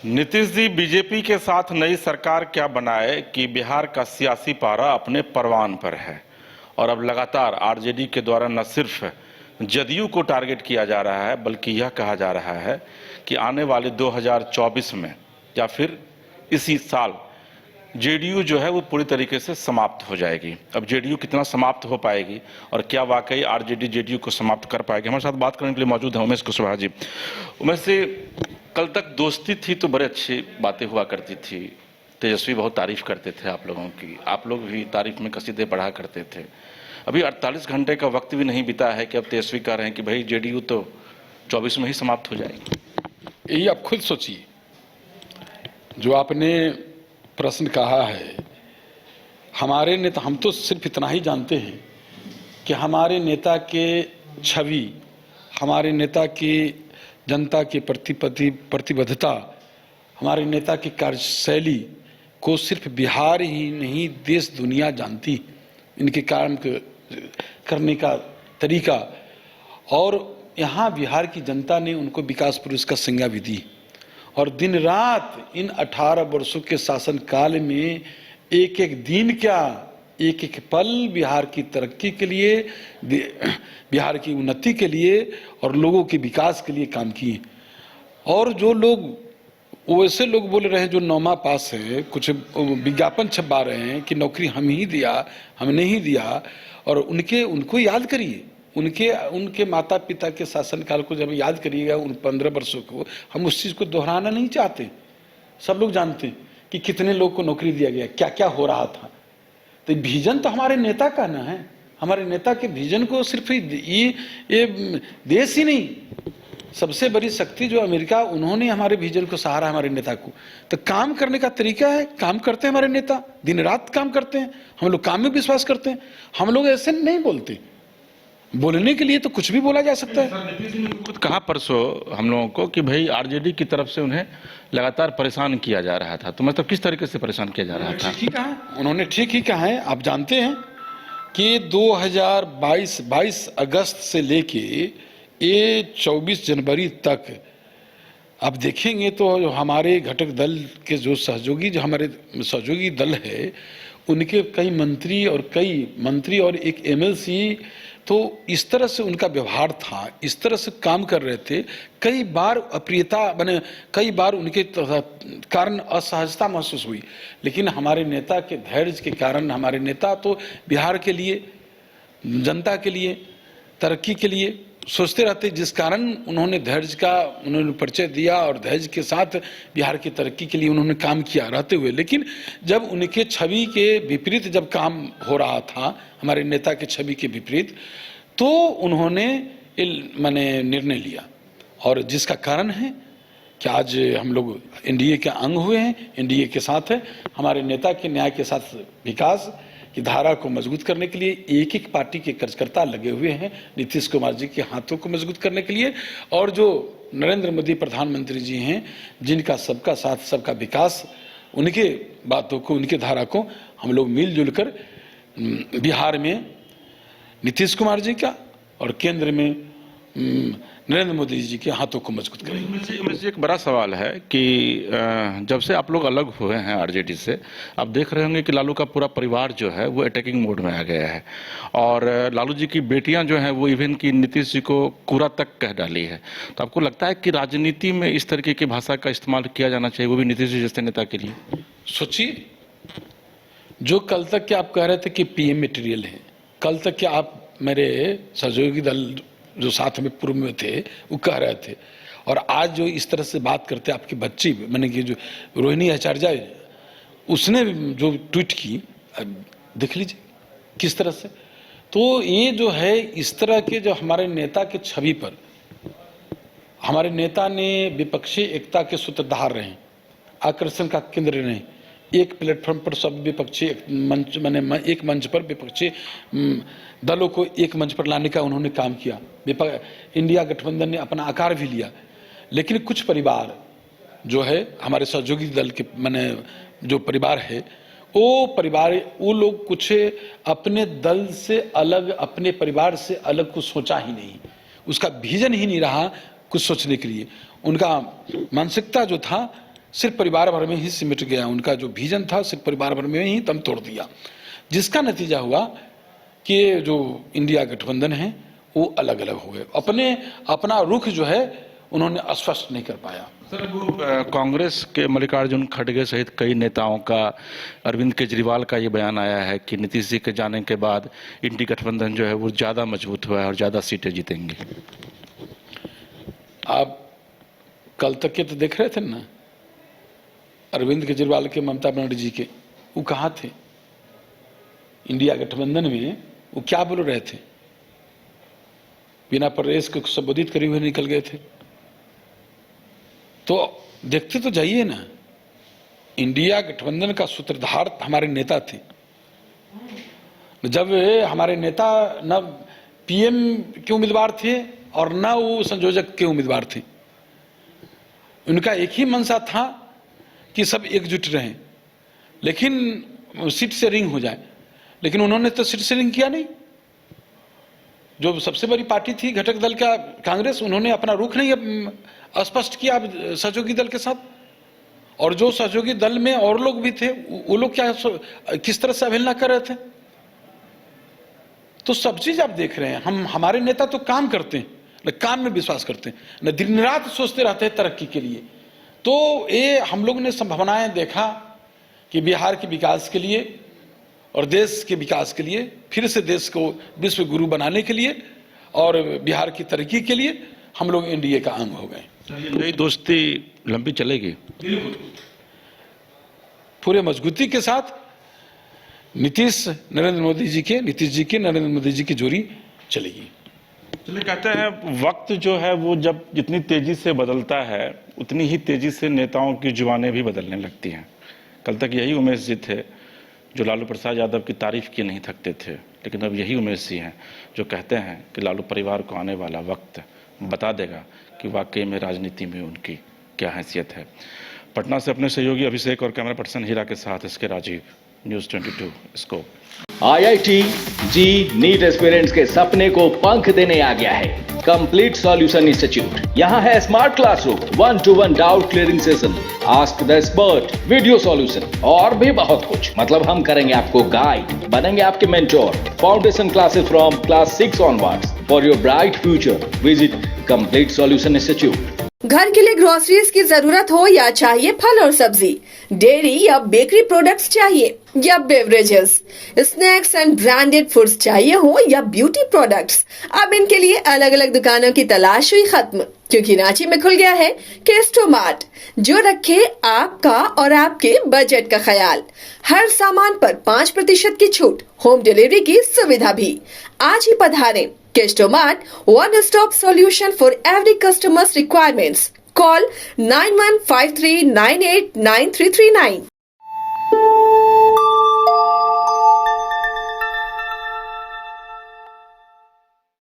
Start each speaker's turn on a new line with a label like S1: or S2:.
S1: Nitish ji BJP के साथ नई सरकार क्या बनाए कि बिहार का सियासी पारा अपने परवान पर है और अब लगातार आरजेडी के द्वारा न सिर्फ जदयू को टारगेट किया जा रहा है बल्कि यह कहा जा रहा है कि आने वाले 2024 में या फिर इसी साल जेडीयू जो है वो पूरी तरीके से समाप्त हो जाएगी। अब जेडीयू कितना समाप्त हो पाएगी और क्या वाकई आरजेडी जेडीयू को समाप्त कर पाएगी, हमारे साथ बात करने के लिए मौजूद है उमेश कुशवाहा जी। उमेश जी, कल तक दोस्ती थी तो बड़े अच्छी बातें हुआ करती थी, तेजस्वी बहुत तारीफ करते थे आप लोगों की, आप लोग भी तारीफ में कसीदे पढ़ा करते थे। अभी 48 घंटे का वक्त भी नहीं बीता है कि अब तेजस्वी कह रहे हैं कि भाई जेडीयू तो 24 में ही समाप्त हो जाएगी।
S2: यही आप खुद सोचिए, जो आपने प्रश्न कहा है। हमारे नेता, हम तो सिर्फ इतना ही जानते हैं कि हमारे नेता के छवि, हमारे नेता की जनता के प्रति प्रतिबद्धता, हमारे नेता की कार्यशैली को सिर्फ बिहार ही नहीं देश दुनिया जानती। इनके काम करने का तरीका, और यहाँ बिहार की जनता ने उनको विकास पुरस्कार संज्ञा भी दी। और दिन रात इन 18 वर्षों के शासनकाल में एक एक दिन क्या, एक एक पल बिहार की तरक्की के लिए, बिहार की उन्नति के लिए और लोगों के विकास के लिए काम किए। और जो लोग, वैसे लोग बोल रहे हैं जो 9वां पास है, कुछ विज्ञापन छपवा रहे हैं कि नौकरी हम ही दिया, हम नहीं दिया, और उनको याद करिए, उनके माता पिता के शासनकाल को जब याद करिएगा, उन 15 वर्षों को। हम उस चीज़ को दोहराना नहीं चाहते, सब लोग जानते हैं कि कितने लोग को नौकरी दिया गया, क्या क्या हो रहा था। तो विजन तो हमारे नेता का ना है, हमारे नेता के विजन को सिर्फ ये देश ही नहीं, सबसे बड़ी शक्ति जो अमेरिका, उन्होंने हमारे विजन को सहारा, हमारे नेता को। तो काम करने का तरीका है, काम करते हैं हमारे नेता, दिन रात काम करते हैं, हम लोग काम में विश्वास करते हैं। हम लोग ऐसे नहीं बोलते, बोलने के लिए तो कुछ भी बोला जा सकता है।
S1: नीतीश जी ने खुद कहा परसों हम लोगों को कि भाई आरजेडी की तरफ से उन्हें लगातार परेशान किया जा रहा था। तो मतलब किस तरीके से परेशान किया जा रहा था?
S2: ठीक ही कहा, उन्होंने ठीक ही कहा है। आप जानते हैं कि 2022 अगस्त से लेके ये 24 जनवरी तक आप देखेंगे तो हमारे घटक दल के जो हमारे सहयोगी दल है, उनके कई मंत्री और एक एमएलसी, तो इस तरह से उनका व्यवहार था, इस तरह से काम कर रहे थे। कई बार अप्रियता बने, कई बार उनके कारण असहजता महसूस हुई, लेकिन हमारे नेता के धैर्य के कारण, हमारे नेता तो बिहार के लिए, जनता के लिए, तरक्की के लिए सोचते रहते, जिस कारण उन्होंने धैर्य का परिचय दिया और धैर्य के साथ बिहार की तरक्की के लिए उन्होंने काम किया रहते हुए। लेकिन जब उनके छवि के विपरीत जब काम हो रहा था, हमारे नेता के छवि के विपरीत, तो उन्होंने निर्णय लिया, और जिसका कारण है कि आज हम लोग एनडीए के अंग हुए हैं, एनडीए के साथ है। हमारे नेता के न्याय के साथ विकास की धारा को मजबूत करने के लिए एक एक पार्टी के कार्यकर्ता लगे हुए हैं, नीतीश कुमार जी के हाथों को मजबूत करने के लिए। और जो नरेंद्र मोदी प्रधानमंत्री जी हैं, जिनका सबका साथ सबका विकास, उनके बातों को, उनके धारा को हम लोग मिलजुल कर बिहार में नीतीश कुमार जी का और केंद्र में नरेंद्र मोदी जी के हाथों को मजबूत करेंगे।
S1: मुझे एक बड़ा सवाल है कि जब से आप लोग अलग हुए हैं आरजेडी से, आप देख रहे होंगे कि लालू का पूरा परिवार जो है वो अटैकिंग मोड में आ गया है, और लालू जी की बेटियां जो हैं वो इवन की नीतीश जी को कूड़ा तक कह डाली है। तो आपको लगता है कि राजनीति में इस तरीके की भाषा का इस्तेमाल किया जाना चाहिए, वो भी नीतीश जी जैसे नेता के लिए?
S2: सोचिए, जो कल तक के आप कह रहे थे कि पीएम मटेरियल है, कल तक के आप मेरे सहयोगी दल जो साथ में पूर्व में थे वो कह रहे थे, और आज जो इस तरह से बात करते आपकी बच्ची, मैंने कि जो रोहिणी आचार्य, उसने जो ट्वीट की, देख लीजिए किस तरह से। तो ये जो है, इस तरह के जो हमारे नेता के छवि पर, हमारे नेता ने विपक्षी एकता के सूत्रधार रहे, आकर्षण का केंद्र रहे। एक प्लेटफॉर्म पर सब विपक्षी एक मंच पर विपक्षी दलों को एक मंच पर लाने का उन्होंने काम किया। इंडिया गठबंधन ने अपना आकार भी लिया, लेकिन कुछ परिवार जो है हमारे सहयोगी दल के जो परिवार है, वो लोग कुछ अपने दल से अलग, अपने परिवार से अलग कुछ सोचा ही नहीं, उसका विजन ही नहीं रहा कुछ सोचने के लिए। उनका मानसिकता जो था सिर्फ परिवार भर में ही सिमट गया। उनका जो विजन था सिर्फ परिवार भर में ही दम तोड़ दिया, जिसका नतीजा हुआ कि ये जो इंडिया गठबंधन है वो अलग अलग हो गए। अपना रुख जो है उन्होंने स्पष्ट नहीं कर पाया।
S1: सर, वो कांग्रेस के मल्लिकार्जुन खड़गे सहित कई नेताओं का, अरविंद केजरीवाल का ये बयान आया है कि नीतीश जी के जाने के बाद इंडी गठबंधन जो है वो ज़्यादा मजबूत हुआ है और ज़्यादा सीटें जीतेंगी।
S2: आप कल तक के तो देख रहे थे ना, अरविंद केजरीवाल के, ममता बनर्जी जी के, वो कहाँ थे इंडिया गठबंधन में? वो क्या बोल रहे थे? बिना प्रेस को संबोधित करे हुए निकल गए थे। तो देखते तो जाइए ना, इंडिया गठबंधन का सूत्रधार हमारे नेता थे। जब हमारे नेता न पीएम के उम्मीदवार थे और न वो संयोजक के उम्मीदवार थे, उनका एक ही मंशा था कि सब एकजुट रहें, लेकिन सीट शेयरिंग हो जाए। लेकिन उन्होंने तो सीट शेयरिंग किया नहीं। जो सबसे बड़ी पार्टी थी घटक दल का कांग्रेस, उन्होंने अपना रुख नहीं स्पष्ट किया सहयोगी दल के साथ। और जो सहयोगी दल में और लोग भी थे, वो लोग किस तरह से अवहेलना कर रहे थे। तो सब चीज आप देख रहे हैं। हमारे नेता तो काम करते हैं, न काम में विश्वास करते हैं, न दिन रात सोचते रहते हैं तरक्की के लिए। तो ये हम लोग ने संभावनाएं देखा कि बिहार के विकास के लिए और देश के विकास के लिए, फिर से देश को विश्व गुरु बनाने के लिए और बिहार की तरक्की के लिए हम लोग एनडीए का अंग हो गए।
S1: नई दोस्ती लंबी चलेगी
S2: पूरे मजबूती के साथ। नीतीश जी के नरेंद्र मोदी जी की जोड़ी चलेगी।
S1: चलिए, कहते हैं वक्त जो है वो जब जितनी तेजी से बदलता है उतनी ही तेजी से नेताओं की जुबानें भी बदलने लगती हैं। कल तक यही उमेश जी थे जो लालू प्रसाद यादव की तारीफ की नहीं थकते थे, लेकिन अब यही उमेश जी हैं जो कहते हैं कि लालू परिवार को आने वाला वक्त बता देगा कि वाकई में राजनीति में उनकी क्या हैसियत है। पटना से अपने सहयोगी अभिषेक और कैमरा पर्सन हीरा के साथ इसके राजीव, न्यूज़ 22 स्कोप।
S3: IIT जी नीट एस्पिरेंट्स के सपने को पंख देने आ गया है कंप्लीट सॉल्यूशन इंस्टीट्यूट। यहाँ है smart classroom, 1-to-1 doubt clearing session, ask the expert, video solution और भी बहुत कुछ। मतलब हम करेंगे आपको गाइड, बनेंगे आपके mentor. Foundation classes from class 6 onwards for your bright future. Visit complete solution institute.
S4: घर के लिए ग्रोसरीज की जरूरत हो या चाहिए फल और सब्जी, डेयरी या बेकरी प्रोडक्ट्स चाहिए या beverages, snacks and branded foods चाहिए हो या ब्यूटी प्रोडक्ट्स, अब इनके लिए अलग अलग दुकानों की तलाश हुई खत्म, क्योंकि रांची में खुल गया है केस्टो मार्ट, जो रखे आपका और आपके बजट का ख्याल। हर सामान पर 5% की छूट, होम डिलीवरी की सुविधा भी। आज ही पधारें Kesto mart, one stop solution for every customer's requirements. Call 9153989339.